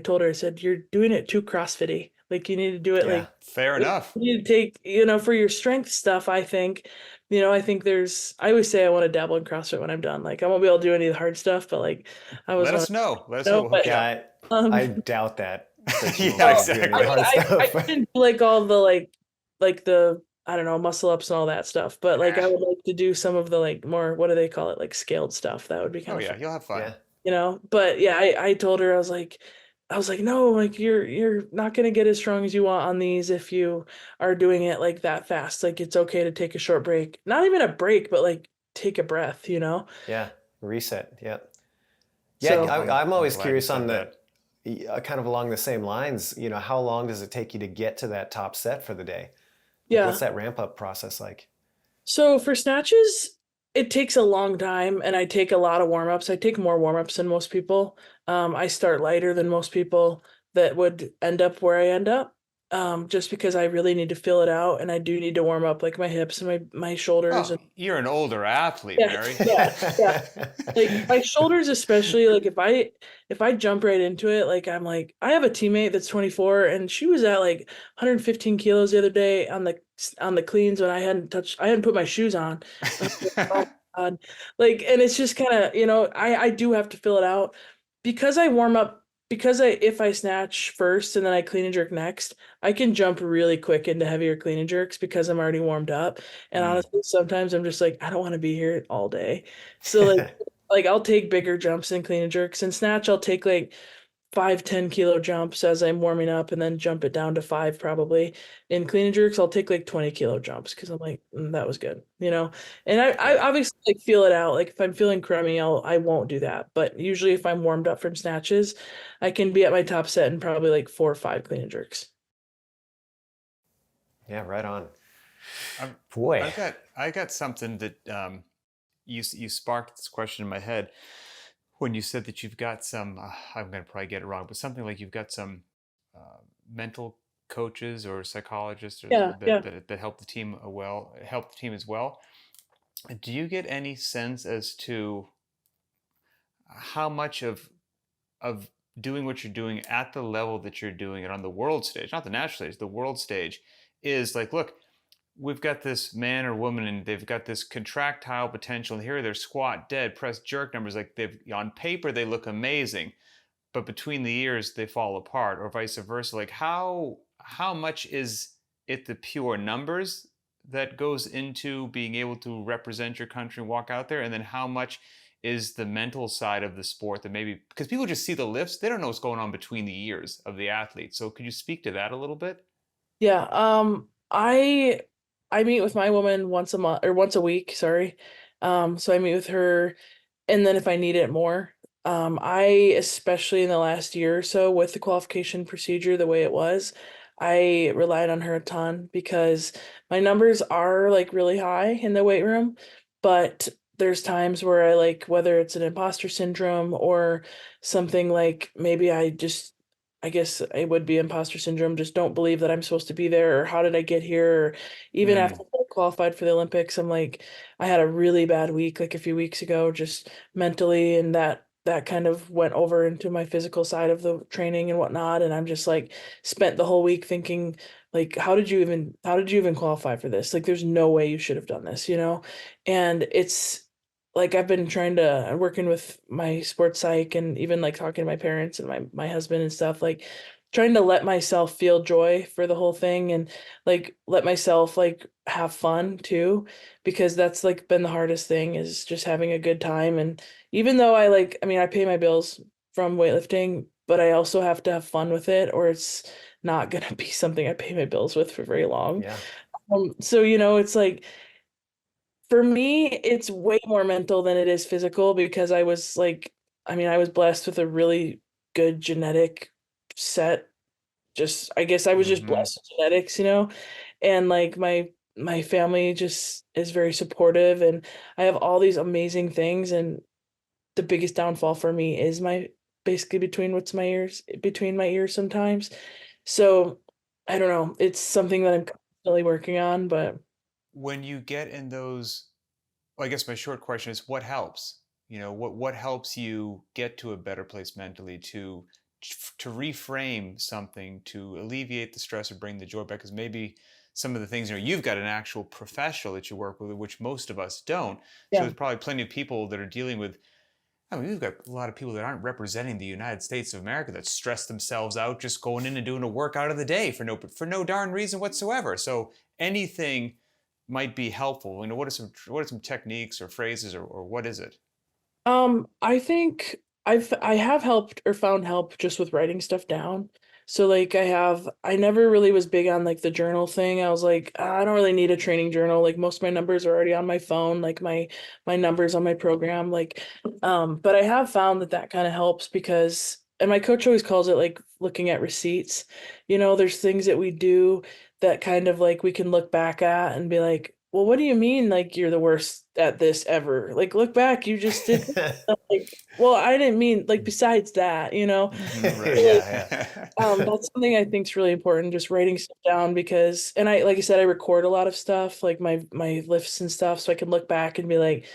told her, I said, you're doing it too CrossFit-y. Like you need to do it Yeah. like Fair you enough. need to take, for your strength stuff, I think I always say I want to dabble in CrossFit when I'm done. Like I won't be able to do any of the hard stuff, but like I was Let want us know. Let us know. to We'll hook you but Yeah, up. I um doubt that you won't Yeah, be well, able to do any of I the exactly. mean, hard I stuff. couldn't do like all the like the I don't know, muscle ups and all that stuff, but like I would like to do some of the like more, what do they call it, like scaled stuff. That would be kind Oh of yeah, fun. you'll have fun. Yeah. But yeah, I told her, I was like, no, like you're not gonna get as strong as you want on these if you are doing it like that fast. Like it's okay to take a short break. Not even a break, but like take a breath. Yeah. Reset. Yeah. Yeah, So I'm I'm always glad you curious on said the that. kind of along the same lines, how long does it take you to get to that top set for the day? Like, what's yeah. that ramp up process like? So for snatches, it takes a long time and I take a lot of warm-ups. I take more warm-ups than most people. I start lighter than most people that would end up where I end up. Just because I really need to fill it out and I do need to warm up like my hips and my shoulders Oh, and you're an older athlete, yeah, Mary. yeah, yeah. Like my shoulders especially, like if I jump right into it, like I'm like I have a teammate that's 24 and she was at like 115 kilos the other day on the cleans when I hadn't put my shoes on. And I was like, oh my God. Like and it's just kind of, I do have to fill it out because I warm up because if I snatch first and then I clean and jerk next, I can jump really quick into heavier clean and jerks because I'm already warmed up. And Mm. honestly, sometimes I'm just like, I don't want to be here all day. So like I'll take bigger jumps in clean and jerks and snatch. I'll take like 5, 10 kilo jumps as I'm warming up and then jump it down to 5 probably. In clean and jerks, I'll take like 20 kilo jumps because I'm like, that was good, And I Yeah. obviously like feel it out. Like if I'm feeling crummy, I won't do that. But usually if I'm warmed up from snatches, I can be at my top set in probably like 4 or 5 clean and jerks. Yeah, right on. I've, Boy. I got something that you sparked this question in my head when you said that you've got some. I'm going to probably get it wrong, but something like you've got some mental coaches or psychologists or Yeah, yeah. that help the team as well. Do you get any sense as to how much of doing what you're doing at the level that you're doing it on the world stage, not the national stage, the world stage, is like, look, we've got this man or woman and they've got this contractile potential, and here are their squat, dead, press, jerk numbers. Like they've on paper they look amazing, but between the years they fall apart, or vice versa. Like how much is it the pure numbers that goes into being able to represent your country and walk out there, and then how much is the mental side of the sport that maybe because people just see the lifts, they don't know what's going on between the ears of the athlete. So could you speak to that a little bit? Yeah. I meet with my woman once a month or once a week, sorry. So I meet with her and then if I need it more, I especially in the last year or so with the qualification procedure the way it was, I relied on her a ton because my numbers are like really high in the weight room, but there's times where I like whether it's an imposter syndrome or something like maybe I guess it would be imposter syndrome, just don't believe that I'm supposed to be there or how did I get here? Or even Mm, after I qualified for the Olympics, I'm like I had a really bad week like a few weeks ago, just mentally, and that kind of went over into my physical side of the training and whatnot. And I'm just like spent the whole week thinking, like, how did you even qualify for this? Like, there's no way you should have done this? And it's like I've been trying to working with my sports psych and even like talking to my parents and my husband and stuff, like trying to let myself feel joy for the whole thing and like let myself like have fun too because that's like been the hardest thing is just having a good time. And even though I mean I pay my bills from weightlifting, but I also have to have fun with it or it's not gonna be something I pay my bills with for very long. Yeah. So it's like for me, it's way more mental than it is physical because I was like, I mean, I was blessed with a really good genetic set. Just, I guess I was just mm-hmm. blessed with genetics. And like my family just is very supportive and I have all these amazing things and the biggest downfall for me is my basically between my ears sometimes. So, I don't know. It's something that I'm constantly working on, but When you get in those, well, I guess my short question is what helps? What helps you get to a better place mentally to reframe something, to alleviate the stress or bring the joy back? Because maybe some of the things, you've got an actual professional that you work with, which most of us don't. So yeah. there's probably plenty of people that are dealing with. I mean, we've got a lot of people that aren't representing the United States of America that stress themselves out just going in and doing a workout of the day for no darn reason whatsoever. So anything might be helpful. What are some techniques or phrases or what is it? I think I have helped or found help just with writing stuff down. So like I never really was big on like the journal thing. I was like, "Ah, I don't really need a training journal. Like most of my numbers are already on my phone, like my numbers on my program. Like, but I have found that that kind of helps because, and my coach always calls it like looking at receipts. There's things that we do that kind of like we can look back at and be like, well, what do you mean like you're the worst at this ever? Like look back, you just did like, well, I didn't mean like besides that. Mhm, So, like, Yeah, that's something I think is really important, just writing stuff down because, and like I said, I record a lot of stuff, like my lifts and stuff, so I can look back and be like,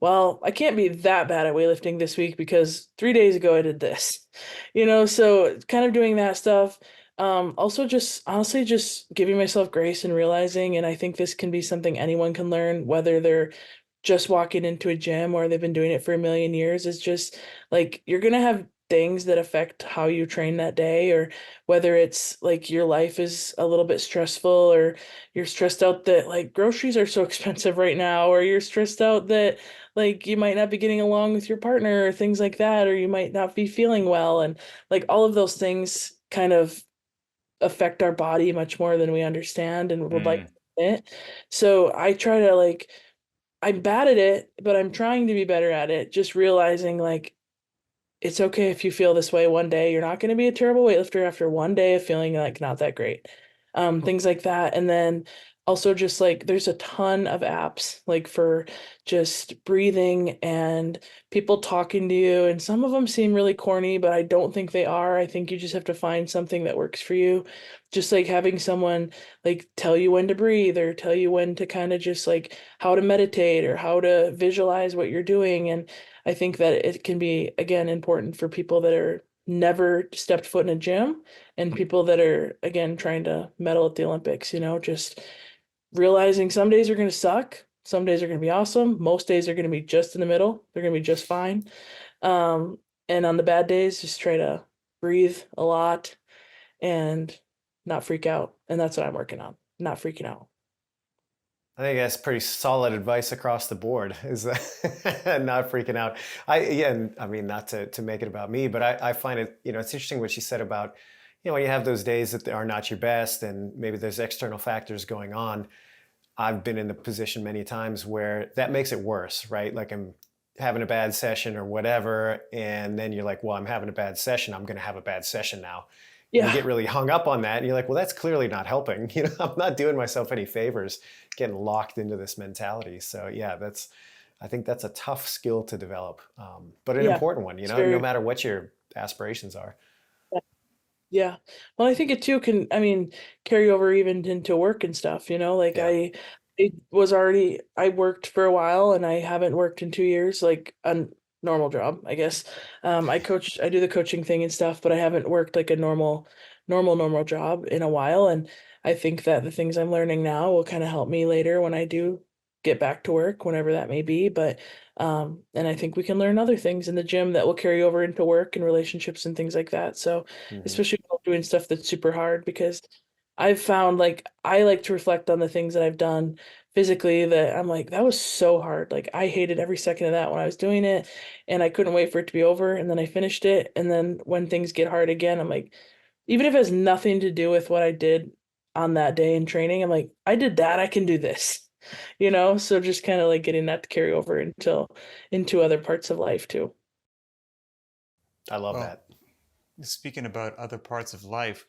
well, I can't be that bad at weightlifting this week because 3 days ago I did this, so kind of doing that stuff. Also just honestly just giving myself grace and realizing, and I think this can be something anyone can learn, whether they're just walking into a gym or they've been doing it for a million years, is just like you're gonna have things that affect how you train that day, or whether it's like your life is a little bit stressful, or you're stressed out that like groceries are so expensive right now, or you're stressed out that like you might not be getting along with your partner or things like that, or you might not be feeling well, and like all of those things kind of affect our body much more than we understand and would like Mm. to admit. So I try to like I'm bad at it, but I'm trying to be better at it. Just realizing like it's okay if you feel this way one day. You're not going to be a terrible weightlifter after one day of feeling like not that great. Things like that. And then also just like there's a ton of apps like for just breathing and people talking to you. And some of them seem really corny, but I don't think they are. I think you just have to find something that works for you. Just like having someone like tell you when to breathe or tell you when to kind of just like how to meditate or how to visualize what you're doing. And I think that it can be, again, important for people that are never stepped foot in a gym and people that are, again, trying to medal at the Olympics, just realizing some days are going to suck. Some days are going to be awesome. Most days are going to be just in the middle. They're going to be just fine. Um, and on the bad days, just try to breathe a lot and not freak out. And that's what I'm working on, not freaking out. I think that's pretty solid advice across the board. Is that not freaking out? Yeah, and I mean not to make it about me, but I find it, it's interesting what she said about, when you have those days that are not your best, and maybe there's external factors going on. I've been in the position many times where that makes it worse, right? Like I'm having a bad session or whatever, and then you're like, well, I'm having a bad session. I'm going to have a bad session now. And you Yeah. get really hung up on that, and you're like, well, that's clearly not helping. I'm not doing myself any favors getting locked into this mentality. So yeah, I think that's a tough skill to develop, but an Yeah. important one, It's no very, matter what your aspirations are. yeah. Well, I think it too can, I mean, carry over even into work and stuff, like Yeah. I worked for a while and I haven't worked in 2 years, like a normal job, I guess. I do the coaching thing and stuff, but I haven't worked like a normal job in a while. And I think that the things I'm learning now will kind of help me later when I do get back to work, whenever that may be. But and I think we can learn other things in the gym that will carry over into work and relationships and things like that. So Hmm. especially when I'm doing stuff that's super hard, because I've found like I like to reflect on the things that I've done physically that I'm like, that was so hard. Like I hated every second of that when I was doing it and I couldn't wait for it to be over. And then I finished it. And then when things get hard again, I'm like, even if it has nothing to do with what I did on that day in training, I'm like, I did that, I can do this. So just kind of like getting that to carry over into other parts of life too. I love Well, that. speaking about other parts of life,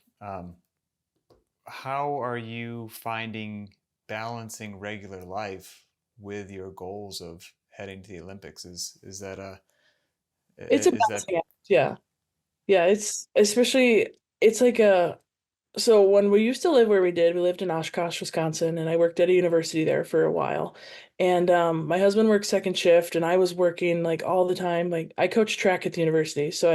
how are you finding balancing regular life with your goals of heading to the Olympics? Is that a It's a is that balancing act. Yeah. Yeah, it's especially it's like a so when we used to live where we did, we lived in Oshkosh, Wisconsin, and I worked at a university there for a while. And my husband worked second shift and I was working like all the time. Like I coached track at the university. So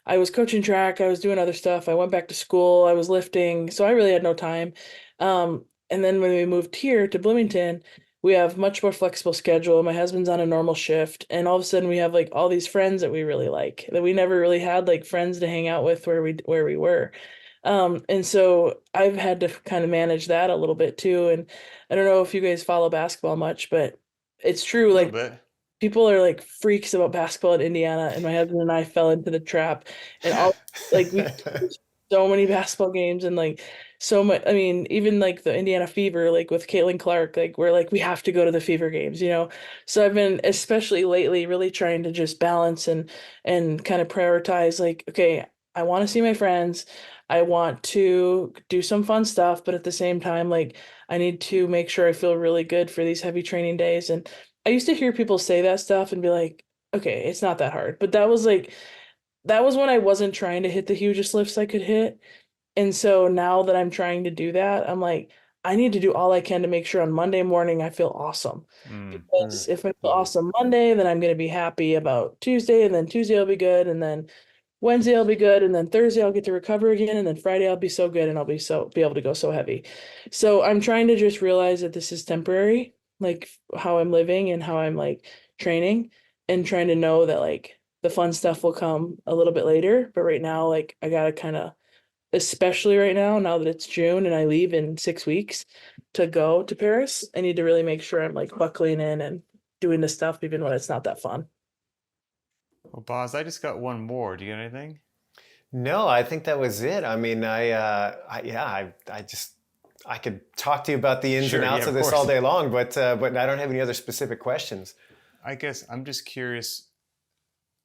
I was coaching track, I was doing other stuff. I went back to school, I was lifting, so I really had no time. And then when we moved here to Bloomington, we have much more flexible schedule. My husband's on a normal shift, and all of a sudden we have like all these friends that we really like that we never really had like friends to hang out with where we were. And so I've had to kind of manage that a little bit too. And I don't know if you guys follow basketball much, but it's true. a little Like bit? people are like freaks about basketball in Indiana, and my husband and I fell into the trap. And all like we so many basketball games and like so much. I mean, even like the Indiana Fever, like with Caitlin Clark, like we're like we have to go to the Fever games, you know. So I've been especially lately really trying to just balance and kind of prioritize like, okay, I want to see my friends. I want to do some fun stuff, but at the same time, like I need to make sure I feel really good for these heavy training days. And I used to hear people say that stuff and be like, okay, it's not that hard. But that was like that was when I wasn't trying to hit the hugest lifts I could hit. And so now that I'm trying to do that, I'm like, I need to do all I can to make sure on Monday morning I feel awesome. Mm. Mm, Because if I feel mhm. awesome Monday, then I'm going to be happy about Tuesday, and then Tuesday will be good, and then Wednesday will be good, and then Thursday I'll get to recover again, and then Friday I'll be so good and I'll be able to go so heavy. So I'm trying to just realize that this is temporary, like how I'm living and how I'm like training, and trying to know that like the fun stuff will come a little bit later. But right now, like I gotta kind of, especially right now that it's June and I leave in 6 weeks to go to Paris, I need to really make sure I'm like buckling in and doing the stuff even when it's not that fun. Well, Boz, I just got one more. Do you got anything? No, I think that was it. I mean, yeah, I just, I could talk to you about the ins and Sure. Yeah, outs of of this all course. day long, but I don't have any other specific questions. I guess I'm just curious,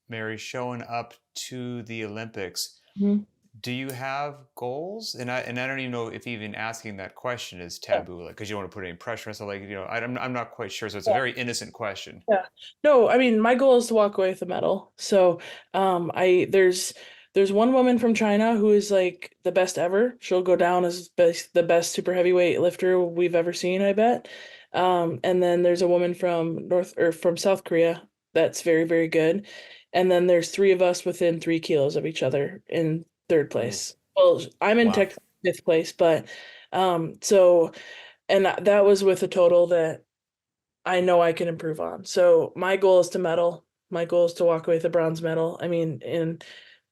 Mary, showing up to the Olympics, Mhm. do you have goals? And I don't even know if even asking that question is Yeah. taboo, like because you don't want to put any pressure. So like I'm not quite sure. So it's a Yeah. very innocent question. Yeah. No, I mean, my goal is to walk away with a medal. So, I there's one woman from China who is like the best ever. She'll go down as the best super heavyweight lifter we've ever seen, I bet. And then there's a woman from from South Korea that's very, very good. And then there's three of us within 3 kilos of each other in third Mm, place. Well, I'm in wow. tech fifth place, but so and that was with a total that I know I can improve on. So my goal is to medal. My goal is to walk away with a bronze medal. I mean, and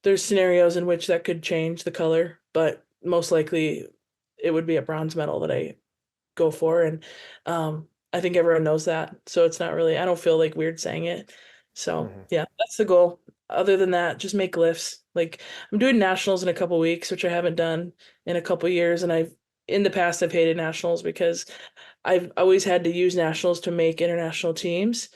there's scenarios in which that could change the color, but most likely it would be a bronze medal that I go for. And I think everyone knows that. So it's not really, I don't feel like weird saying it. So Hmm. yeah, that's the goal. Other than that, just make lifts. Like I'm doing nationals in a couple weeks, which I haven't done in a couple years. And in the past, I've hated nationals because I've always had to use nationals to make international teams,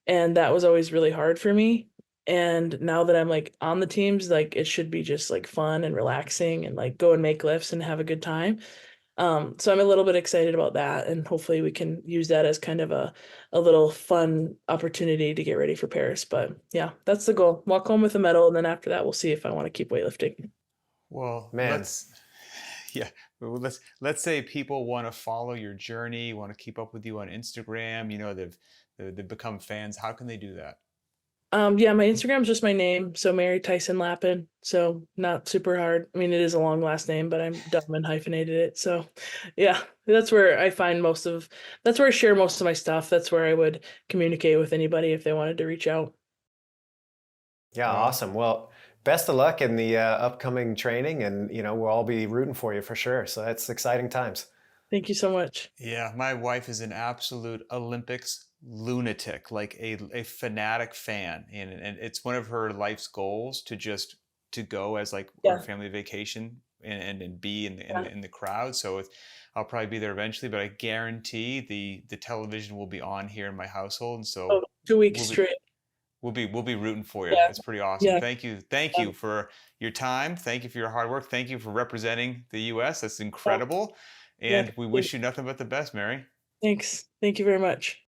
and that was always really hard for me. And now that I'm like on the teams, like it should be just like fun and relaxing and like go and make lifts and have a good time. So I'm a little bit excited about that, and hopefully we can use that as kind of a little fun opportunity to get ready for Paris. But yeah, that's the goal. Walk home with a medal, and then after that, we'll see if I want to keep weightlifting. Well, Man, yeah, well, let's say people want to follow your journey, want to keep up with you on Instagram. They've become fans. How can they do that? Yeah, my Instagram's just my name, so Mary Theisen-Lappen. So not super hard. I mean, it is a long last name, but I'm dumb and hyphenated it. So yeah, that's where I find that's where I share most of my stuff. That's where I would communicate with anybody if they wanted to reach out. yeah, Well, awesome. Well, best of luck in the upcoming training, and we'll all be rooting for you for sure. So that's exciting times. Thank you so much. yeah, my wife is an absolute Olympics lunatic, like a fanatic fan, and it's one of her life's goals to just to go as like our Yeah. family vacation and be Yeah. in the crowd. So I'll probably be there eventually, but I guarantee the television will be on here in my household, and Oh, so 2 weeks we'll be straight. we'll be rooting for you. Yeah. It's pretty awesome. Yeah. Thank Yeah. you for your time. Thank you for your hard work. Thank you for representing the U.S. That's Yeah. incredible, Yeah. and we wish you nothing but the best, Mary. Thanks. Thank you very much.